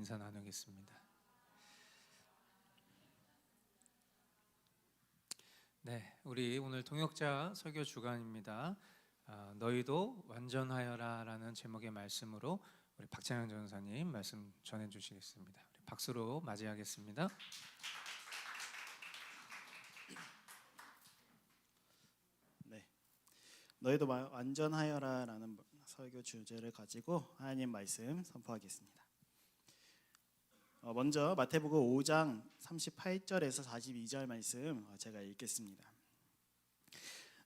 인사 나누겠습니다. 네, 우리 오늘 동역자 설교 주간입니다. 너희도 완전하여라라는 제목의 말씀으로 우리 박찬영 전사님 말씀 전해 주시겠습니다. 우리 박수로 맞이하겠습니다. 네, 너희도 완전하여라라는 설교 주제를 가지고 하나님 말씀 선포하겠습니다. 먼저 마태복음 5장 38절에서 42절 말씀 제가 읽겠습니다.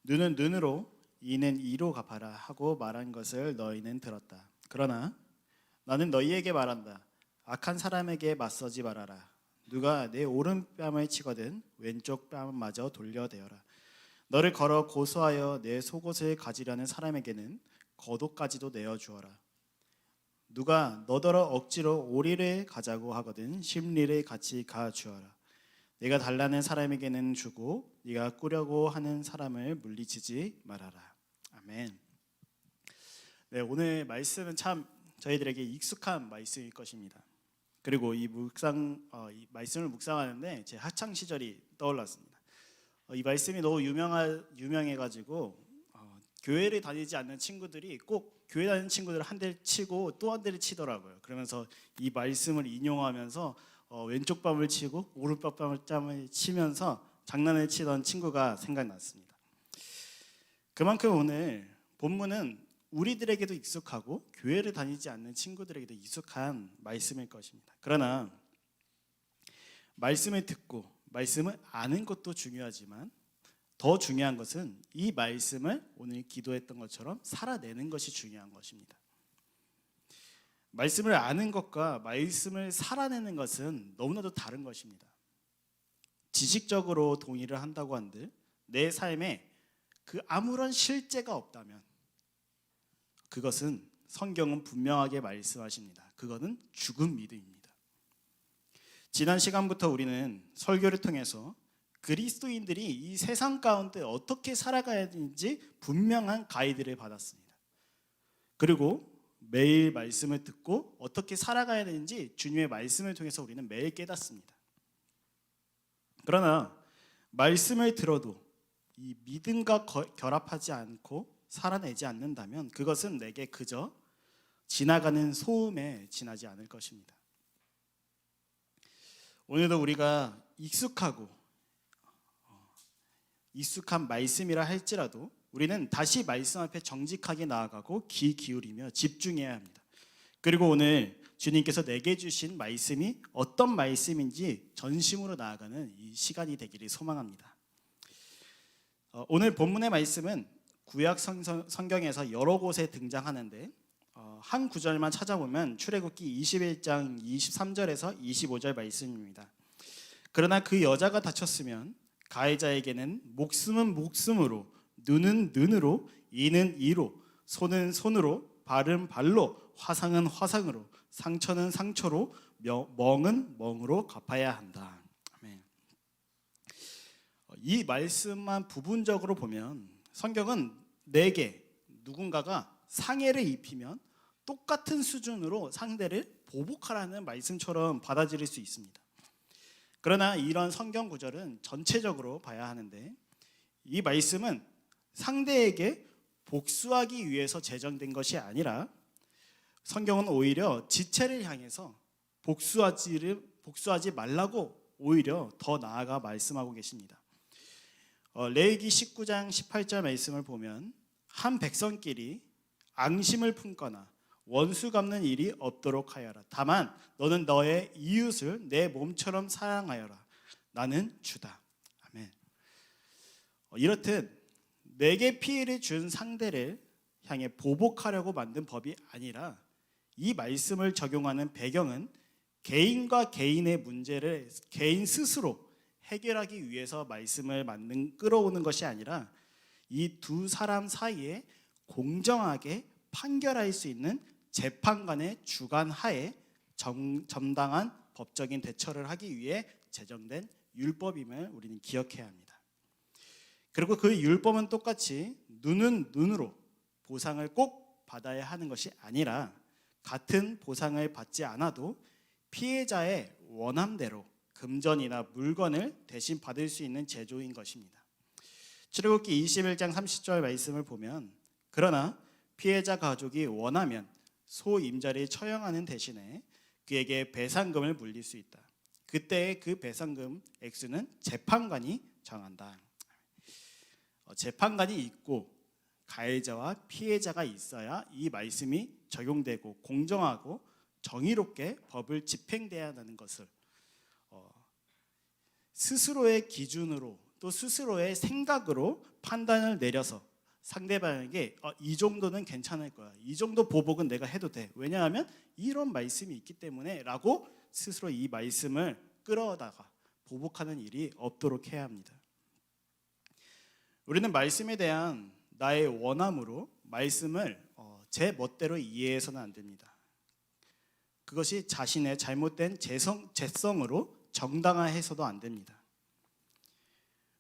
눈은 눈으로 이는 이로 갚아라 하고 말한 것을 너희는 들었다. 그러나 나는 너희에게 말한다. 악한 사람에게 맞서지 말아라. 누가 내 오른뺨을 치거든 왼쪽 뺨마저 돌려대어라. 너를 걸어 고소하여 내 속옷을 가지려는 사람에게는 겉옷까지도 내어주어라. 누가 너더러 억지로 오리를 가자고 하거든 심리를 같이 가주어라. 네가 달라는 사람에게는 주고 네가 꾸려고 하는 사람을 물리치지 말아라. 아멘. 네, 오늘 말씀은 참 저희들에게 익숙한 말씀일 것입니다. 그리고 이 말씀을 묵상하는데 제 학창 시절이 떠올랐습니다. 이 말씀이 너무 유명해가지고 교회를 다니지 않는 친구들이 꼭 교회 다니는 친구들 한 대를 치고 또 한 대를 치더라고요. 그러면서 이 말씀을 인용하면서 왼쪽 뺨을 치고 오른쪽 뺨을 치면서 장난을 치던 친구가 생각났습니다. 그만큼 오늘 본문은 우리들에게도 익숙하고 교회를 다니지 않는 친구들에게도 익숙한 말씀일 것입니다. 그러나 말씀을 듣고 말씀을 아는 것도 중요하지만 더 중요한 것은 이 말씀을 오늘 기도했던 것처럼 살아내는 것이 중요한 것입니다. 말씀을 아는 것과 말씀을 살아내는 것은 너무나도 다른 것입니다. 지식적으로 동의를 한다고 한들 내 삶에 그 아무런 실제가 없다면 그것은 성경은 분명하게 말씀하십니다. 그것은 죽은 믿음입니다. 지난 시간부터 우리는 설교를 통해서 그리스도인들이 이 세상 가운데 어떻게 살아가야 되는지 분명한 가이드를 받았습니다. 그리고 매일 말씀을 듣고 어떻게 살아가야 되는지 주님의 말씀을 통해서 우리는 매일 깨닫습니다. 그러나 말씀을 들어도 이 믿음과 결합하지 않고 살아내지 않는다면 그것은 내게 그저 지나가는 소음에 지나지 않을 것입니다. 오늘도 우리가 익숙한 말씀이라 할지라도 우리는 다시 말씀 앞에 정직하게 나아가고 귀 기울이며 집중해야 합니다. 그리고 오늘 주님께서 내게 주신 말씀이 어떤 말씀인지 전심으로 나아가는 이 시간이 되기를 소망합니다. 오늘 본문의 말씀은 구약 성경에서 여러 곳에 등장하는데 한 구절만 찾아보면 출애굽기 21장 23절에서 25절 말씀입니다. 그러나 그 여자가 다쳤으면 가해자에게는 목숨은 목숨으로, 눈은 눈으로, 이는 이로, 손은 손으로, 발은 발로, 화상은 화상으로, 상처는 상처로, 멍은 멍으로 갚아야 한다. 아멘. 이 말씀만 부분적으로 보면 성경은 내게 누군가가 상해를 입히면 똑같은 수준으로 상대를 보복하라는 말씀처럼 받아들일 수 있습니다. 그러나 이런 성경 구절은 전체적으로 봐야 하는데 이 말씀은 상대에게 복수하기 위해서 제정된 것이 아니라 성경은 오히려 지체를 향해서 복수하지 말라고 오히려 더 나아가 말씀하고 계십니다. 레위기 19장 18절 말씀을 보면 한 백성끼리 앙심을 품거나 원수 갚는 일이 없도록 하여라. 다만 너는 너의 이웃을 내 몸처럼 사랑하여라. 나는 주다. 아멘. 이렇듯 내게 피해를 준 상대를 향해 보복하려고 만든 법이 아니라 이 말씀을 적용하는 배경은 개인과 개인의 문제를 개인 스스로 해결하기 위해서 말씀을 끌어오는 것이 아니라 이 두 사람 사이에 공정하게 판결할 수 있는 재판관의 주관 하에 정당한 법적인 대처를 하기 위해 제정된 율법임을 우리는 기억해야 합니다. 그리고 그 율법은 똑같이 눈은 눈으로 보상을 꼭 받아야 하는 것이 아니라 같은 보상을 받지 않아도 피해자의 원함대로 금전이나 물건을 대신 받을 수 있는 제도인 것입니다. 출애굽기 21장 30절 말씀을 보면 그러나 피해자 가족이 원하면 소 임자를 처형하는 대신에 그에게 배상금을 물릴 수 있다. 그때의 그 배상금 액수는 재판관이 정한다. 재판관이 있고 가해자와 피해자가 있어야 이 말씀이 적용되고 공정하고 정의롭게 법을 집행돼야 한다는 것을 스스로의 기준으로 또 스스로의 생각으로 판단을 내려서 상대방에게 이 정도는 괜찮을 거야, 이 정도 보복은 내가 해도 돼, 왜냐하면 이런 말씀이 있기 때문에 라고 스스로 이 말씀을 끌어다가 보복하는 일이 없도록 해야 합니다. 우리는 말씀에 대한 나의 원함으로 말씀을 제 멋대로 이해해서는 안 됩니다. 그것이 자신의 잘못된 재성으로 정당화해서도 안 됩니다.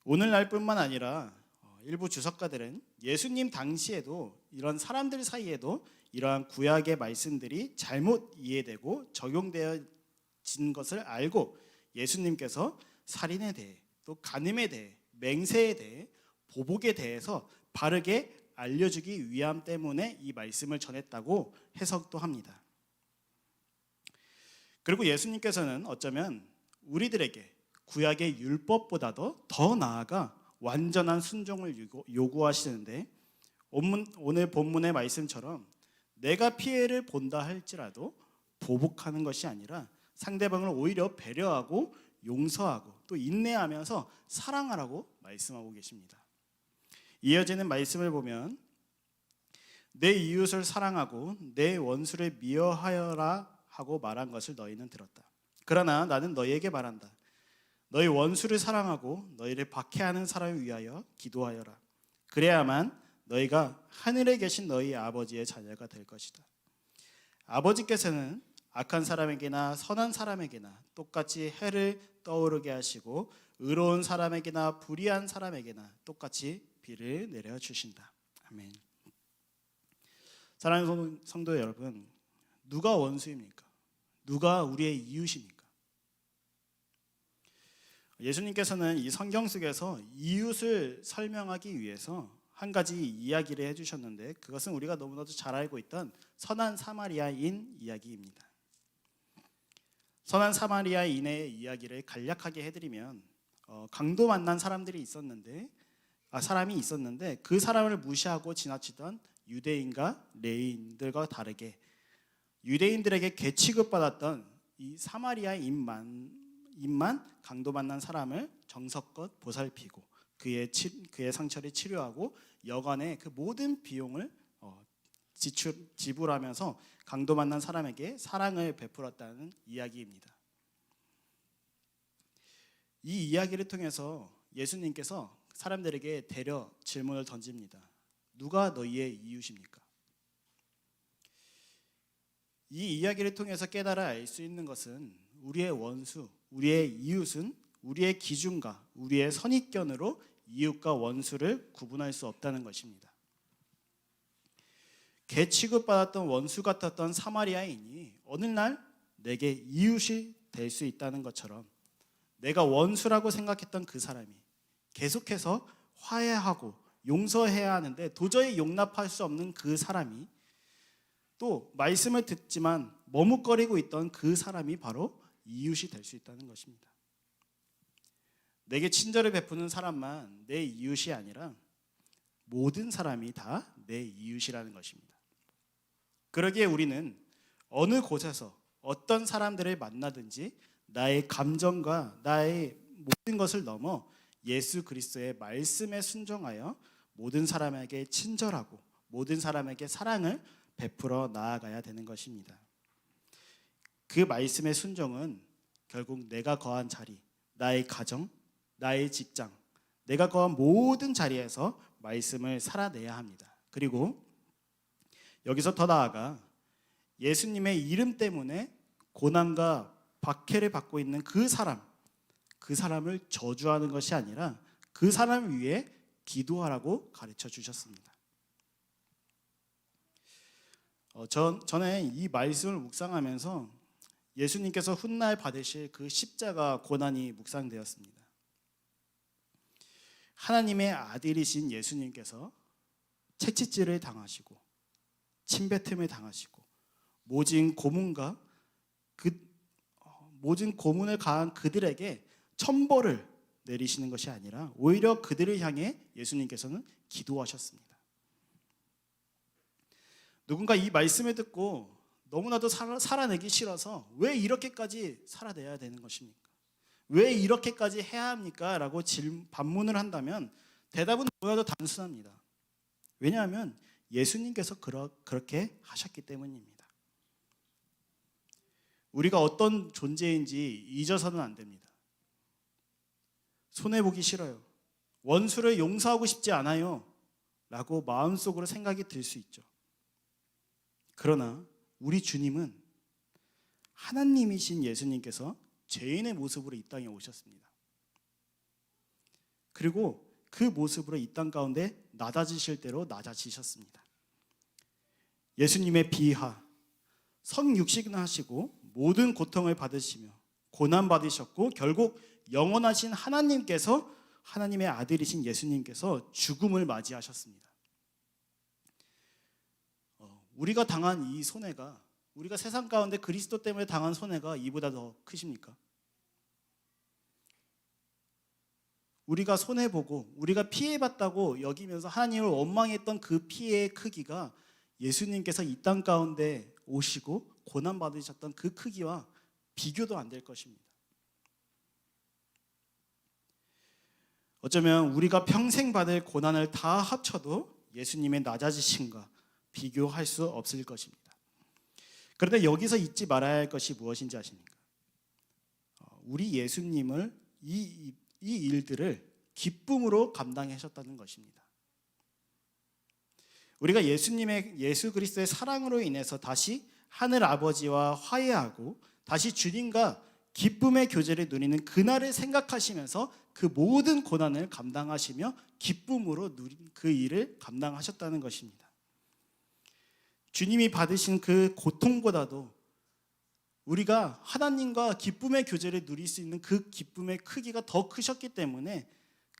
오늘날뿐만 아니라 일부 주석가들은 예수님 당시에도 이런 사람들 사이에도 이러한 구약의 말씀들이 잘못 이해되고 적용되어진 것을 알고 예수님께서 살인에 대해 또 간음에 대해 맹세에 대해 보복에 대해서 바르게 알려주기 위함 때문에 이 말씀을 전했다고 해석도 합니다. 그리고 예수님께서는 어쩌면 우리들에게 구약의 율법보다도 더 나아가 완전한 순종을 요구하시는데 오늘 본문의 말씀처럼 내가 피해를 본다 할지라도 보복하는 것이 아니라 상대방을 오히려 배려하고 용서하고 또 인내하면서 사랑하라고 말씀하고 계십니다. 이어지는 말씀을 보면 내 이웃을 사랑하고 내 원수를 미워하여라 하고 말한 것을 너희는 들었다. 그러나 나는 너희에게 말한다. 너희 원수를 사랑하고 너희를 박해하는 사람을 위하여 기도하여라. 그래야만 너희가 하늘에 계신 너희 아버지의 자녀가 될 것이다. 아버지께서는 악한 사람에게나 선한 사람에게나 똑같이 해를 떠오르게 하시고 의로운 사람에게나 불의한 사람에게나 똑같이 비를 내려주신다. 아멘. 사랑하는 성도 여러분, 누가 원수입니까? 누가 우리의 이웃입니까? 예수님께서는 이 성경 속에서 이웃을 설명하기 위해서 한 가지 이야기를 해주셨는데 그것은 우리가 너무나도 잘 알고 있던 선한 사마리아인 이야기입니다. 선한 사마리아인의 이야기를 간략하게 해드리면 강도 만난 사람이 있었는데 그 사람을 무시하고 지나치던 유대인과 레위인들과 다르게 유대인들에게 개취급받았던 이 사마리아인만 강도 만난 사람을 정성껏 보살피고 그의 상처를 치료하고 여간의 그 모든 비용을 지불하면서 강도 만난 사람에게 사랑을 베풀었다는 이야기입니다. 이 이야기를 통해서 예수님께서 사람들에게 대려 질문을 던집니다. 누가 너희의 이웃입니까? 이 이야기를 통해서 깨달아 알 수 있는 것은 우리의 원수, 우리의 이웃은 우리의 기준과 우리의 선입견으로 이웃과 원수를 구분할 수 없다는 것입니다. 개 취급받았던 원수 같았던 사마리아인이 어느 날 내게 이웃이 될 수 있다는 것처럼 내가 원수라고 생각했던 그 사람이 계속해서 화해하고 용서해야 하는데 도저히 용납할 수 없는 그 사람이 또 말씀을 듣지만 머뭇거리고 있던 그 사람이 바로 이웃이 될 수 있다는 것입니다. 내게 친절을 베푸는 사람만 내 이웃이 아니라 모든 사람이 다 내 이웃이라는 것입니다. 그러기에 우리는 어느 곳에서 어떤 사람들을 만나든지 나의 감정과 나의 모든 것을 넘어 예수 그리스도의 말씀에 순종하여 모든 사람에게 친절하고 모든 사람에게 사랑을 베풀어 나아가야 되는 것입니다. 그 말씀의 순종은 결국 내가 거한 자리, 나의 가정, 나의 직장, 내가 거한 모든 자리에서 말씀을 살아내야 합니다. 그리고 여기서 더 나아가 예수님의 이름 때문에 고난과 박해를 받고 있는 그 사람을 저주하는 것이 아니라 그 사람을 위해 기도하라고 가르쳐 주셨습니다. 저는 이 말씀을 묵상하면서 예수님께서 훗날 받으실 그 십자가 고난이 묵상되었습니다. 하나님의 아들이신 예수님께서 채찍질을 당하시고 침뱉음을 당하시고 모진 고문을 가한 그들에게 천벌을 내리시는 것이 아니라 오히려 그들을 향해 예수님께서는 기도하셨습니다. 누군가 이 말씀을 듣고 너무나도 살아내기 싫어서 왜 이렇게까지 살아내야 되는 것입니까? 왜 이렇게까지 해야 합니까? 라고 반문을 한다면 대답은 너무나도 단순합니다. 왜냐하면 예수님께서 그렇게 하셨기 때문입니다. 우리가 어떤 존재인지 잊어서는 안 됩니다. 손해보기 싫어요. 원수를 용서하고 싶지 않아요. 라고 마음속으로 생각이 들 수 있죠. 그러나 우리 주님은 하나님이신 예수님께서 죄인의 모습으로 이 땅에 오셨습니다. 그리고 그 모습으로 이 땅 가운데 낮아지실 대로 낮아지셨습니다. 예수님의 비하, 성육신을 하시고 모든 고통을 받으시며 고난받으셨고 결국 영원하신 하나님께서 하나님의 아들이신 예수님께서 죽음을 맞이하셨습니다. 우리가 당한 이 손해가 우리가 세상 가운데 그리스도 때문에 당한 손해가 이보다 더 크십니까? 우리가 손해보고 우리가 피해봤다고 여기면서 하나님을 원망했던 그 피해의 크기가 예수님께서 이 땅 가운데 오시고 고난받으셨던 그 크기와 비교도 안 될 것입니다. 어쩌면 우리가 평생 받을 고난을 다 합쳐도 예수님의 낮아지심과 비교할 수 없을 것입니다. 그런데 여기서 잊지 말아야 할 것이 무엇인지 아십니까? 우리 예수님을 이 일들을 기쁨으로 감당하셨다는 것입니다. 우리가 예수 그리스도의 사랑으로 인해서 다시 하늘 아버지와 화해하고 다시 주님과 기쁨의 교제를 누리는 그날을 생각하시면서 그 모든 고난을 감당하시며 기쁨으로 누린 그 일을 감당하셨다는 것입니다. 주님이 받으신 그 고통보다도 우리가 하나님과 기쁨의 교제를 누릴 수 있는 그 기쁨의 크기가 더 크셨기 때문에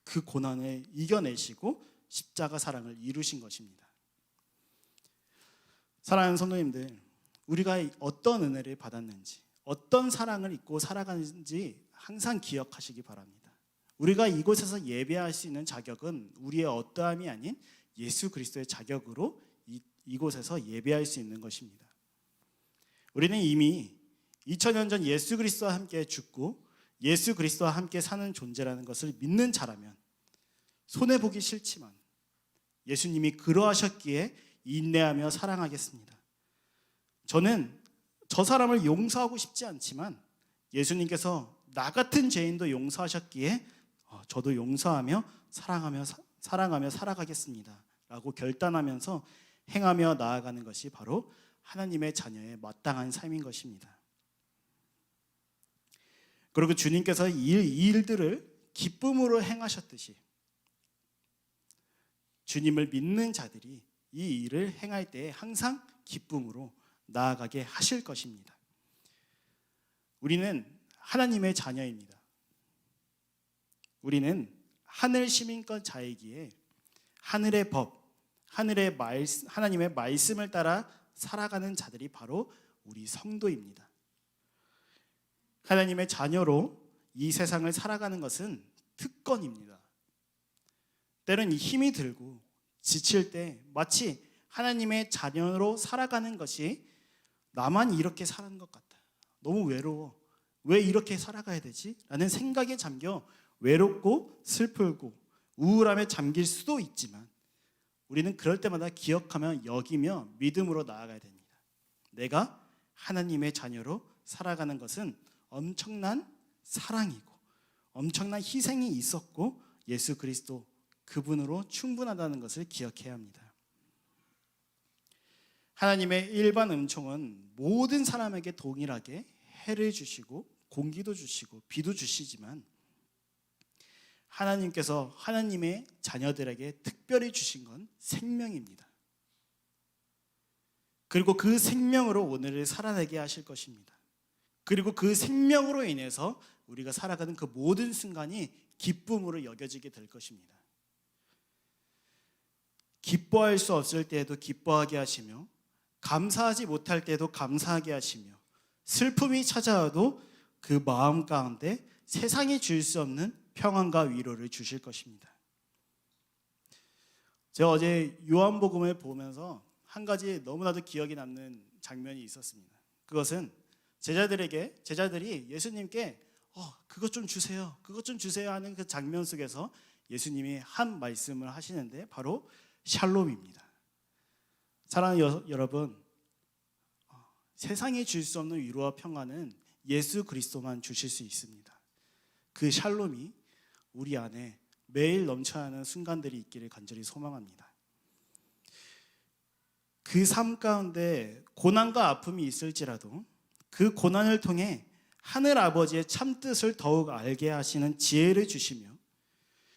그 고난을 이겨내시고 십자가 사랑을 이루신 것입니다. 사랑하는 성도님들, 우리가 어떤 은혜를 받았는지 어떤 사랑을 잊고 살아가는지 항상 기억하시기 바랍니다. 우리가 이곳에서 예배할 수 있는 자격은 우리의 어떠함이 아닌 예수 그리스도의 자격으로 이곳에서 예배할 수 있는 것입니다. 우리는 이미 2000년 전 예수 그리스도와 함께 죽고 예수 그리스도와 함께 사는 존재라는 것을 믿는 자라면 손해보기 싫지만 예수님이 그러하셨기에 인내하며 사랑하겠습니다. 저는 저 사람을 용서하고 싶지 않지만 예수님께서 나 같은 죄인도 용서하셨기에 저도 용서하며 사랑하며 살아가겠습니다 라고 결단하면서 행하며 나아가는 것이 바로 하나님의 자녀의 마땅한 삶인 것입니다. 그리고 주님께서 이 일들을 기쁨으로 행하셨듯이 주님을 믿는 자들이 이 일을 행할 때 항상 기쁨으로 나아가게 하실 것입니다. 우리는 하나님의 자녀입니다. 우리는 하늘 시민권 자이기에 하늘의 법, 하나님의 말씀을 따라 살아가는 자들이 바로 우리 성도입니다. 하나님의 자녀로 이 세상을 살아가는 것은 특권입니다. 때론 힘이 들고 지칠 때 마치 하나님의 자녀로 살아가는 것이 나만 이렇게 사는 것 같다. 너무 외로워. 왜 이렇게 살아가야 되지? 라는 생각에 잠겨 외롭고 슬프고 우울함에 잠길 수도 있지만 우리는 그럴 때마다 기억하며 여기며 믿음으로 나아가야 됩니다. 내가 하나님의 자녀로 살아가는 것은 엄청난 사랑이고 엄청난 희생이 있었고 예수 그리스도 그분으로 충분하다는 것을 기억해야 합니다. 하나님의 일반 은총은 모든 사람에게 동일하게 해를 주시고 공기도 주시고 비도 주시지만 하나님께서 하나님의 자녀들에게 특별히 주신 건 생명입니다. 그리고 그 생명으로 오늘을 살아내게 하실 것입니다. 그리고 그 생명으로 인해서 우리가 살아가는 그 모든 순간이 기쁨으로 여겨지게 될 것입니다. 기뻐할 수 없을 때에도 기뻐하게 하시며 감사하지 못할 때도 감사하게 하시며 슬픔이 찾아와도 그 마음 가운데 세상이 줄 수 없는 평안과 위로를 주실 것입니다. 제가 어제 요한복음을 보면서 한 가지 너무나도 기억에 남는 장면이 있었습니다. 그것은 제자들이 예수님께 그것 좀 주세요, 그것 좀 주세요 하는 그 장면 속에서 예수님이 한 말씀을 하시는데 바로 샬롬입니다. 사랑하는 여러분, 세상이 줄 수 없는 위로와 평안은 예수 그리스도만 주실 수 있습니다. 그 샬롬이 우리 안에 매일 넘쳐야 하는 순간들이 있기를 간절히 소망합니다. 그 삶 가운데 고난과 아픔이 있을지라도 그 고난을 통해 하늘 아버지의 참뜻을 더욱 알게 하시는 지혜를 주시며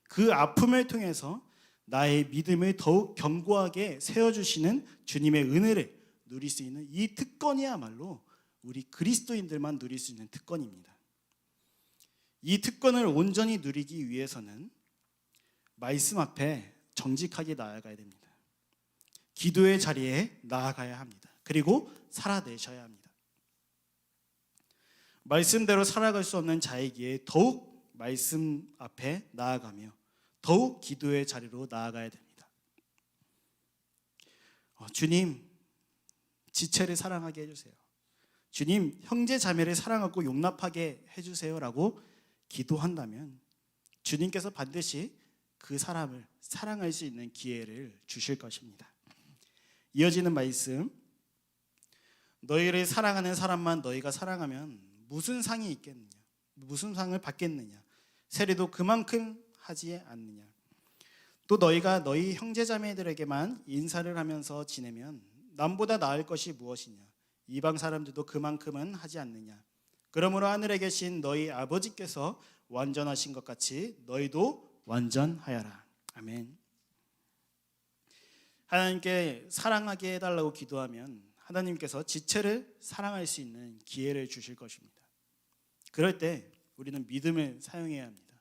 그 아픔을 통해서 나의 믿음을 더욱 견고하게 세워주시는 주님의 은혜를 누릴 수 있는 이 특권이야말로 우리 그리스도인들만 누릴 수 있는 특권입니다. 이 특권을 온전히 누리기 위해서는 말씀 앞에 정직하게 나아가야 됩니다. 기도의 자리에 나아가야 합니다. 그리고 살아내셔야 합니다. 말씀대로 살아갈 수 없는 자에게 더욱 말씀 앞에 나아가며 더욱 기도의 자리로 나아가야 됩니다. 주님, 지체를 사랑하게 해주세요. 주님, 형제 자매를 사랑하고 용납하게 해주세요라고 기도한다면 주님께서 반드시 그 사람을 사랑할 수 있는 기회를 주실 것입니다. 이어지는 말씀, 너희를 사랑하는 사람만 너희가 사랑하면 무슨 상이 있겠느냐, 무슨 상을 받겠느냐, 세례도 그만큼 하지 않느냐. 또 너희가 너희 형제자매들에게만 인사를 하면서 지내면 남보다 나을 것이 무엇이냐, 이방 사람들도 그만큼은 하지 않느냐. 그러므로 하늘에 계신 너희 아버지께서 완전하신 것 같이 너희도 완전하여라. 아멘. 하나님께 사랑하게 해달라고 기도하면 하나님께서 지체를 사랑할 수 있는 기회를 주실 것입니다. 그럴 때 우리는 믿음을 사용해야 합니다.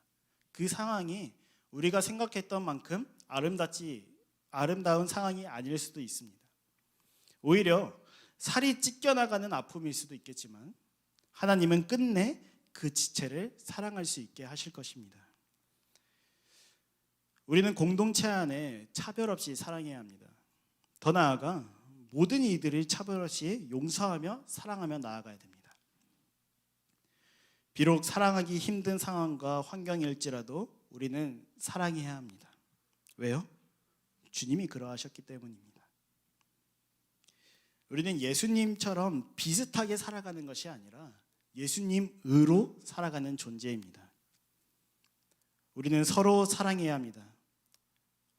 그 상황이 우리가 생각했던 만큼 아름다운 상황이 아닐 수도 있습니다. 오히려 살이 찢겨나가는 아픔일 수도 있겠지만 하나님은 끝내 그 지체를 사랑할 수 있게 하실 것입니다. 우리는 공동체 안에 차별 없이 사랑해야 합니다. 더 나아가 모든 이들을 차별 없이 용서하며 사랑하며 나아가야 됩니다. 비록 사랑하기 힘든 상황과 환경일지라도 우리는 사랑해야 합니다. 왜요? 주님이 그러하셨기 때문입니다. 우리는 예수님처럼 비슷하게 살아가는 것이 아니라 예수님으로 살아가는 존재입니다. 우리는 서로 사랑해야 합니다.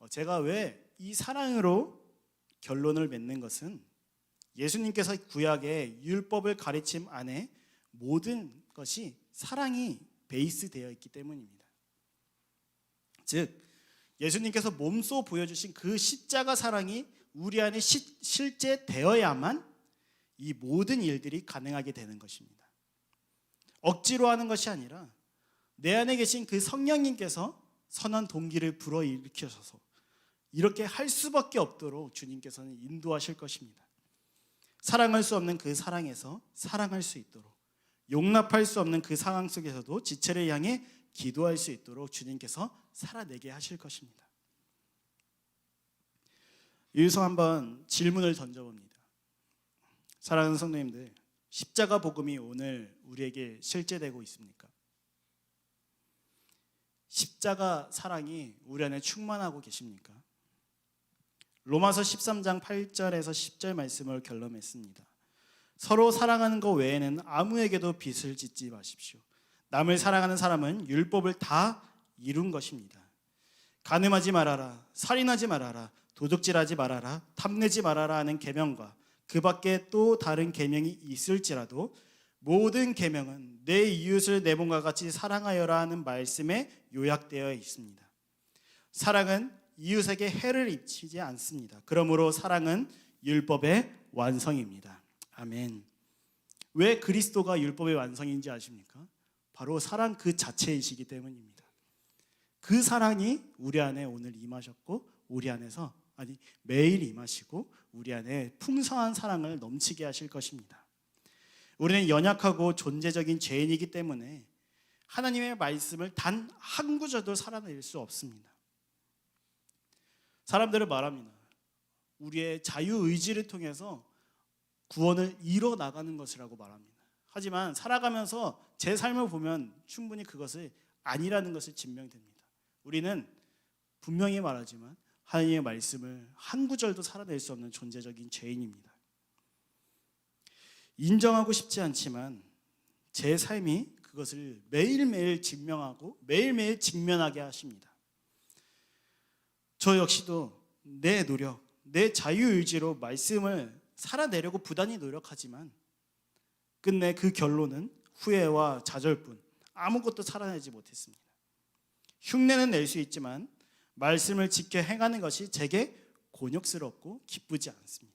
제가 왜 이 사랑으로 결론을 맺는 것은 예수님께서 구약의 율법을 가르침 안에 모든 것이 사랑이 베이스 되어 있기 때문입니다. 즉 예수님께서 몸소 보여주신 그 십자가 사랑이 우리 안에 실제 되어야만 이 모든 일들이 가능하게 되는 것입니다. 억지로 하는 것이 아니라 내 안에 계신 그 성령님께서 선한 동기를 불어일으키셔서 이렇게 할 수밖에 없도록 주님께서는 인도하실 것입니다. 사랑할 수 없는 그 사랑에서 사랑할 수 있도록, 용납할 수 없는 그 상황 속에서도 지체를 향해 기도할 수 있도록 주님께서 살아내게 하실 것입니다. 여기서 한번 질문을 던져봅니다. 사랑하는 성도님들, 십자가 복음이 오늘 우리에게 실제되고 있습니까? 십자가 사랑이 우리 안에 충만하고 계십니까? 로마서 13장 8절에서 10절 말씀을 결론했습니다. 서로 사랑하는 것 외에는 아무에게도 빚을 짓지 마십시오. 남을 사랑하는 사람은 율법을 다 이룬 것입니다. 간음하지 말아라, 살인하지 말아라, 도둑질하지 말아라, 탐내지 말아라 하는 계명과 그 밖에 또 다른 계명이 있을지라도 모든 계명은 내 이웃을 내 몸과 같이 사랑하여라 하는 말씀에 요약되어 있습니다. 사랑은 이웃에게 해를 입히지 않습니다. 그러므로 사랑은 율법의 완성입니다. 아멘. 왜 그리스도가 율법의 완성인지 아십니까? 바로 사랑 그 자체이시기 때문입니다. 그 사랑이 우리 안에 오늘 임하셨고 우리 안에서 매일 임하시고 우리 안에 풍성한 사랑을 넘치게 하실 것입니다. 우리는 연약하고 존재적인 죄인이기 때문에 하나님의 말씀을 단 한 구절도 살아낼 수 없습니다. 사람들은 말합니다. 우리의 자유의지를 통해서 구원을 이뤄 나가는 것이라고 말합니다. 하지만 살아가면서 제 삶을 보면 충분히 그것을 아니라는 것을 증명됩니다. 우리는 분명히 말하지만 하나님의 말씀을 한 구절도 살아낼 수 없는 존재적인 죄인입니다. 인정하고 싶지 않지만 제 삶이 그것을 매일매일 증명하고 매일매일 직면하게 하십니다. 저 역시도 내 노력, 내 자유의지로 말씀을 살아내려고 부단히 노력하지만 끝내 그 결론은 후회와 좌절뿐, 아무것도 살아내지 못했습니다. 흉내는 낼 수 있지만 말씀을 지켜 행하는 것이 제게 곤욕스럽고 기쁘지 않습니다.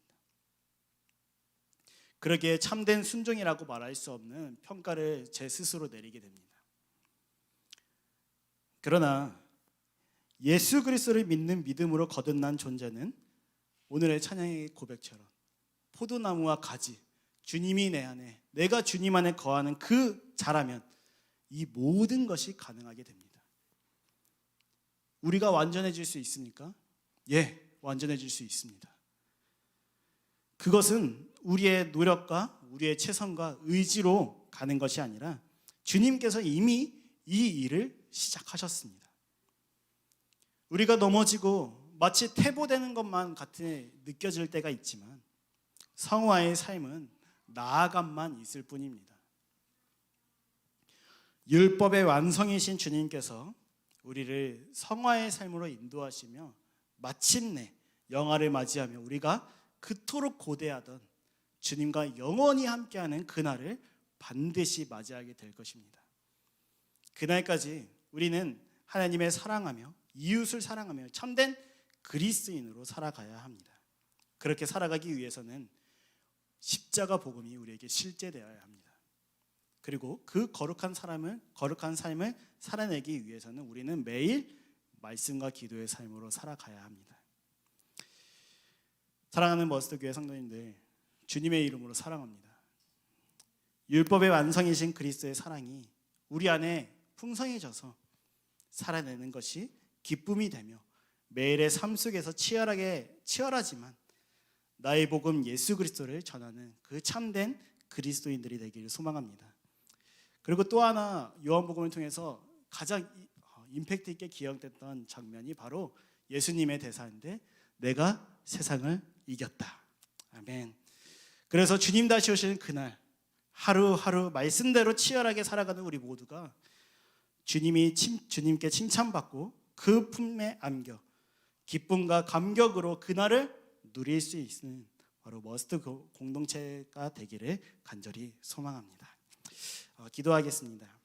그러기에 참된 순종이라고 말할 수 없는 평가를 제 스스로 내리게 됩니다. 그러나 예수 그리스도를 믿는 믿음으로 거듭난 존재는 오늘의 찬양의 고백처럼 포도나무와 가지, 주님이 내 안에, 내가 주님 안에 거하는 그 자라면 이 모든 것이 가능하게 됩니다. 우리가 완전해질 수 있습니까? 예, 완전해질 수 있습니다. 그것은 우리의 노력과 우리의 최선과 의지로 가는 것이 아니라 주님께서 이미 이 일을 시작하셨습니다. 우리가 넘어지고 마치 퇴보되는 것만 같이 느껴질 때가 있지만 성화의 삶은 나아감만 있을 뿐입니다. 율법의 완성이신 주님께서 우리를 성화의 삶으로 인도하시며 마침내 영화를 맞이하며 우리가 그토록 고대하던 주님과 영원히 함께하는 그날을 반드시 맞이하게 될 것입니다. 그날까지 우리는 하나님을 사랑하며 이웃을 사랑하며 참된 그리스도인으로 살아가야 합니다. 그렇게 살아가기 위해서는 십자가 복음이 우리에게 실제되어야 합니다. 그리고 그 거룩한 삶을 살아내기 위해서는 우리는 매일 말씀과 기도의 삶으로 살아가야 합니다. 사랑하는 머스터 교회 성도님들, 주님의 이름으로 사랑합니다. 율법의 완성이신 그리스도의 사랑이 우리 안에 풍성해져서 살아내는 것이 기쁨이 되며 매일의 삶 속에서 치열하지만 나의 복음 예수 그리스도를 전하는 그 참된 그리스도인들이 되기를 소망합니다. 그리고 또 하나 요한복음을 통해서 가장 임팩트 있게 기억됐던 장면이 바로 예수님의 대사인데 내가 세상을 이겼다. 아멘. 그래서 주님 다시 오시는 그날 하루하루 말씀대로 치열하게 살아가는 우리 모두가 주님께 칭찬받고 그 품에 안겨 기쁨과 감격으로 그날을 누릴 수 있는 바로 머스트 공동체가 되기를 간절히 소망합니다. 기도하겠습니다.